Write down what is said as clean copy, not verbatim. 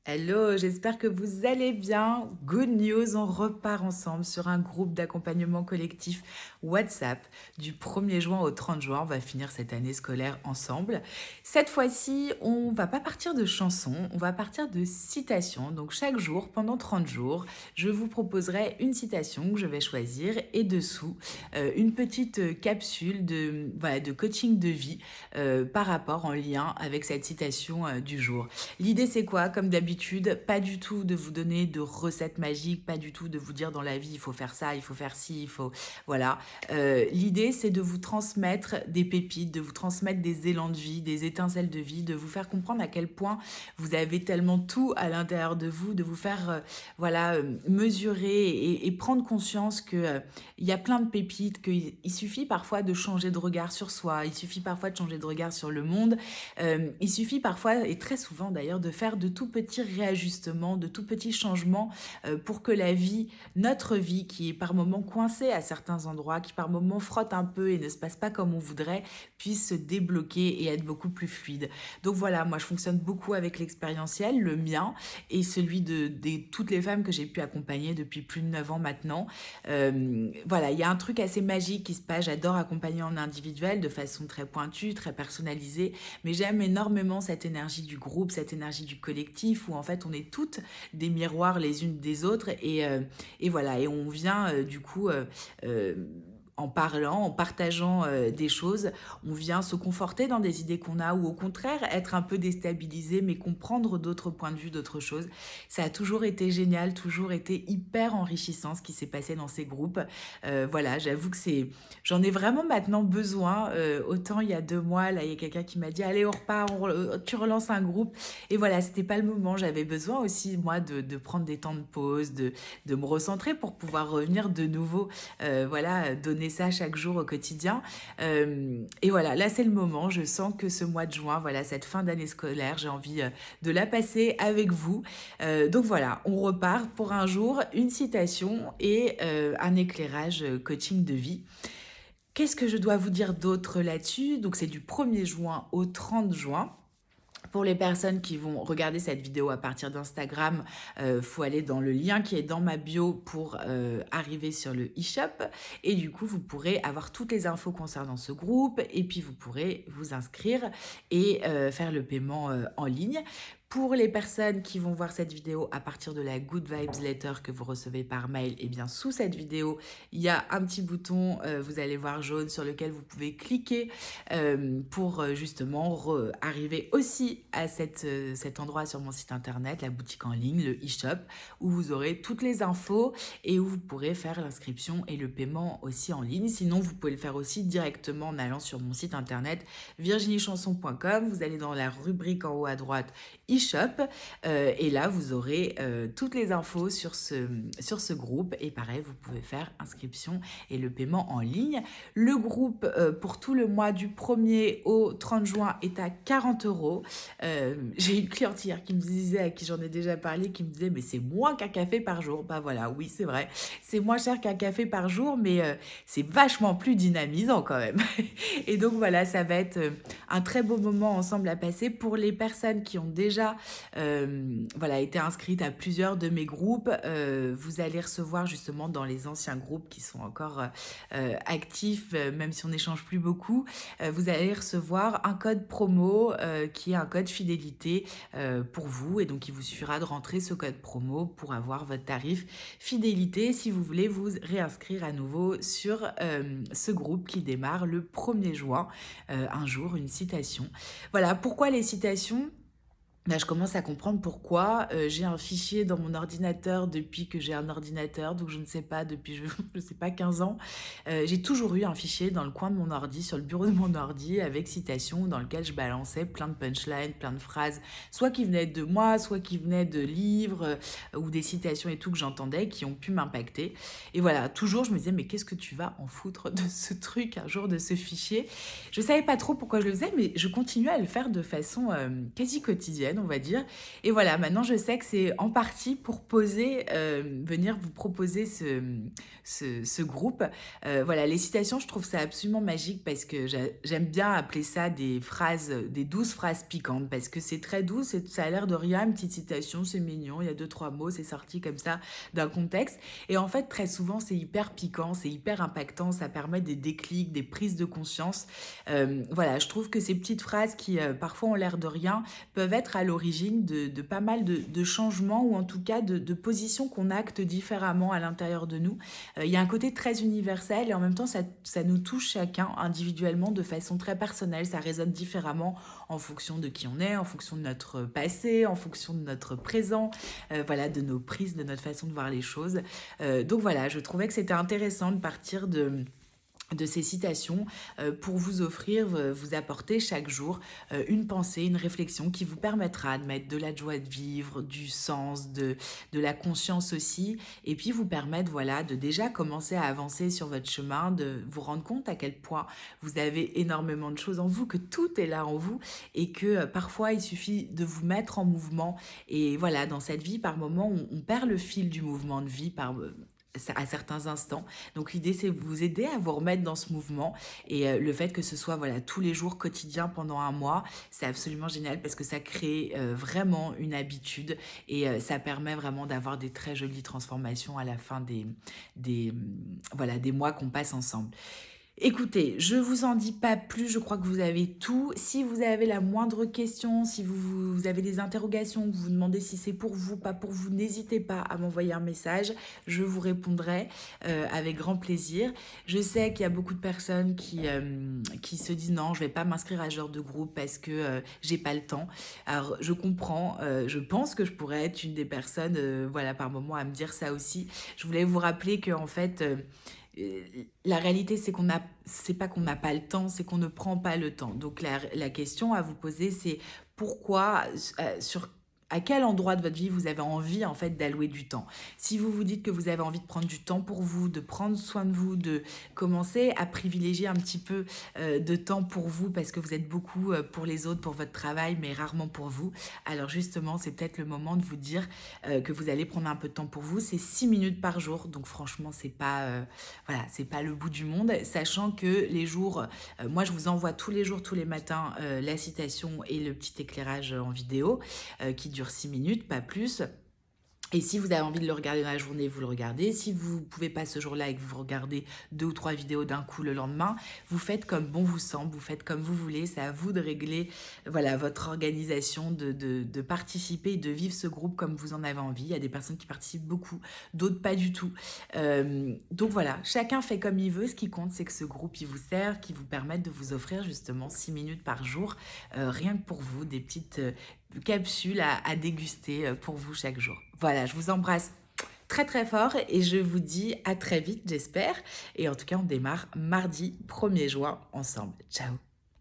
Hello, j'espère que vous allez bien. Good news, on repart ensemble sur un groupe d'accompagnement collectif WhatsApp du 1er juin au 30 juin. On va finir cette année scolaire ensemble. Cette fois-ci, on va pas partir de chansons, on va partir de citations. Donc chaque jour, pendant 30 jours, je vous proposerai une citation que je vais choisir et dessous, une petite capsule de coaching de vie par rapport en lien avec cette citation du jour. L'idée, c'est quoi? Comme d'habitude, pas du tout de vous donner de recettes magiques, pas du tout de vous dire dans la vie, il faut faire ça, il faut faire ci, il faut... Voilà. L'idée, c'est de vous transmettre des pépites, de vous transmettre des élans de vie, des étincelles de vie, de vous faire comprendre à quel point vous avez tellement tout à l'intérieur de vous, de vous faire mesurer et prendre conscience que il y a plein de pépites, qu'il suffit parfois de changer de regard sur soi, il suffit parfois de changer de regard sur le monde, il suffit parfois, et très souvent d'ailleurs, de faire de tout petits réajustements, de tout petits changements pour que la vie, notre vie, qui est par moments coincée à certains endroits, qui par moments frotte un peu et ne se passe pas comme on voudrait, puisse se débloquer et être beaucoup plus fluide. Donc voilà, moi je fonctionne beaucoup avec l'expérientiel, le mien et celui de toutes les femmes que j'ai pu accompagner depuis plus de 9 ans maintenant. Voilà, il y a un truc assez magique qui se passe, j'adore accompagner en individuel de façon très pointue, très personnalisée, mais j'aime énormément cette énergie du groupe, cette énergie du collectif où en fait on est toutes des miroirs les unes des autres et voilà, et on vient euh, en parlant, en partageant des choses, on vient se conforter dans des idées qu'on a ou au contraire être un peu déstabilisé mais comprendre d'autres points de vue, d'autres choses. Ça a toujours été génial, toujours été hyper enrichissant ce qui s'est passé dans ces groupes. Voilà, j'avoue que j'en ai vraiment maintenant besoin. Autant il y a 2 mois, là, il y a quelqu'un qui m'a dit allez, on repart, tu relances un groupe. Et voilà, c'était pas le moment. J'avais besoin aussi, moi, de prendre des temps de pause, de me recentrer pour pouvoir revenir de nouveau, voilà, donner ça chaque jour au quotidien. Et voilà, là, c'est le moment. Je sens que ce mois de juin, voilà, cette fin d'année scolaire, j'ai envie de la passer avec vous. Donc voilà, on repart pour un jour, une citation et un éclairage coaching de vie. Qu'est-ce que je dois vous dire d'autre là-dessus? Donc c'est du 1er juin au 30 juin. Pour les personnes qui vont regarder cette vidéo à partir d'Instagram, faut aller dans le lien qui est dans ma bio pour arriver sur le e-shop. Et du coup, vous pourrez avoir toutes les infos concernant ce groupe. Et puis, vous pourrez vous inscrire et faire le paiement en ligne. Pour les personnes qui vont voir cette vidéo à partir de la Good Vibes Letter que vous recevez par mail, et bien sous cette vidéo, il y a un petit bouton, vous allez voir jaune, sur lequel vous pouvez cliquer pour justement arriver aussi à cet endroit sur mon site internet, la boutique en ligne, le e-shop, où vous aurez toutes les infos et où vous pourrez faire l'inscription et le paiement aussi en ligne. Sinon, vous pouvez le faire aussi directement en allant sur mon site internet virginiechanson.com. Vous allez dans la rubrique en haut à droite e-shop et là, vous aurez toutes les infos sur ce groupe. Et pareil, vous pouvez faire inscription et le paiement en ligne. Le groupe pour tout le mois du 1er au 30 juin est à 40 euros. J'ai une cliente hier qui me disait, à qui j'en ai déjà parlé, qui me disait mais c'est moins qu'un café par jour. Bah voilà, oui c'est vrai, c'est moins cher qu'un café par jour, mais c'est vachement plus dynamisant quand même. Et donc voilà, ça va être un très beau moment ensemble à passer pour les personnes qui ont déjà voilà, été inscrites à plusieurs de mes groupes. Vous allez recevoir justement dans les anciens groupes qui sont encore actifs, même si on n'échange plus beaucoup, vous allez recevoir un code promo qui est un code fidélité pour vous. Et donc, il vous suffira de rentrer ce code promo pour avoir votre tarif fidélité si vous voulez vous réinscrire à nouveau sur ce groupe qui démarre le 1er juin. Un jour, une citation. Voilà, pourquoi les citations? Là, je commence à comprendre pourquoi j'ai un fichier dans mon ordinateur depuis que j'ai un ordinateur, donc je ne sais pas, depuis je sais pas 15 ans. J'ai toujours eu un fichier dans le coin de mon ordi, sur le bureau de mon ordi, avec citations dans lequel je balançais plein de punchlines, plein de phrases, soit qui venaient de moi, soit qui venaient de livres ou des citations et tout que j'entendais qui ont pu m'impacter. Et voilà, toujours je me disais, mais qu'est-ce que tu vas en foutre de ce truc un jour, de ce fichier? Je savais pas trop pourquoi je le faisais, mais je continuais à le faire de façon quasi quotidienne quotidienne, on va dire. Et voilà, maintenant je sais que c'est en partie pour venir vous proposer ce groupe. Voilà, les citations, je trouve ça absolument magique parce que j'aime bien appeler ça des douces phrases piquantes parce que c'est très doux, ça a l'air de rien, une petite citation, c'est mignon, il y a deux, trois mots, c'est sorti comme ça d'un contexte. Et en fait, très souvent, c'est hyper piquant, c'est hyper impactant, ça permet des déclics, des prises de conscience. Voilà, je trouve que ces petites phrases qui parfois ont l'air de rien peuvent être à l'origine de pas mal de changements ou en tout cas de positions qu'on acte différemment à l'intérieur de nous. Il y a un côté très universel et en même temps, ça nous touche chacun individuellement de façon très personnelle. Ça résonne différemment en fonction de qui on est, en fonction de notre passé, en fonction de notre présent, voilà, de nos prises, de notre façon de voir les choses. Donc voilà, je trouvais que c'était intéressant de partir de ces citations pour vous offrir, vous apporter chaque jour une pensée, une réflexion qui vous permettra de mettre de la joie de vivre, du sens, de la conscience aussi, et puis vous permettre voilà, de déjà commencer à avancer sur votre chemin, de vous rendre compte à quel point vous avez énormément de choses en vous, que tout est là en vous, et que parfois il suffit de vous mettre en mouvement. Et voilà, dans cette vie, par moments, on perd le fil du mouvement de vie à certains instants. Donc l'idée, c'est de vous aider à vous remettre dans ce mouvement. Et le fait que ce soit voilà, tous les jours quotidiens pendant un mois, c'est absolument génial parce que ça crée vraiment une habitude et ça permet vraiment d'avoir des très jolies transformations à la fin voilà, des mois qu'on passe ensemble. Écoutez, je vous en dis pas plus, je crois que vous avez tout. Si vous avez la moindre question, si vous avez des interrogations, vous vous demandez si c'est pour vous, pas pour vous, n'hésitez pas à m'envoyer un message, je vous répondrai avec grand plaisir. Je sais qu'il y a beaucoup de personnes qui se disent non, je vais pas m'inscrire à ce genre de groupe parce que j'ai pas le temps. Alors je comprends, je pense que je pourrais être une des personnes, voilà, par moment à me dire ça aussi. Je voulais vous rappeler que en fait, la réalité, c'est pas qu'on n'a pas le temps, c'est qu'on ne prend pas le temps. Donc la question à vous poser, c'est pourquoi, à quel endroit de votre vie vous avez envie en fait d'allouer du temps. Si vous vous dites que vous avez envie de prendre du temps pour vous, de prendre soin de vous, de commencer à privilégier un petit peu de temps pour vous parce que vous êtes beaucoup pour les autres, pour votre travail, mais rarement pour vous. Alors justement, c'est peut-être le moment de vous dire que vous allez prendre un peu de temps pour vous. C'est 6 minutes par jour, donc franchement, voilà, c'est pas le bout du monde. Sachant que les jours, moi je vous envoie tous les jours, tous les matins, la citation et le petit éclairage en vidéo qui dure 6 minutes, pas plus. Et si vous avez envie de le regarder dans la journée, vous le regardez. Si vous ne pouvez pas ce jour-là et que vous regardez 2 ou 3 vidéos d'un coup le lendemain, vous faites comme bon vous semble, vous faites comme vous voulez. C'est à vous de régler voilà, votre organisation, de participer et de vivre ce groupe comme vous en avez envie. Il y a des personnes qui participent beaucoup, d'autres pas du tout. Donc voilà, chacun fait comme il veut. Ce qui compte, c'est que ce groupe, il vous sert, qui vous permette de vous offrir justement 6 minutes par jour, rien que pour vous, des petites capsules à déguster pour vous chaque jour. Voilà, je vous embrasse très très fort et je vous dis à très vite, j'espère. Et en tout cas, on démarre mardi 1er juin ensemble. Ciao!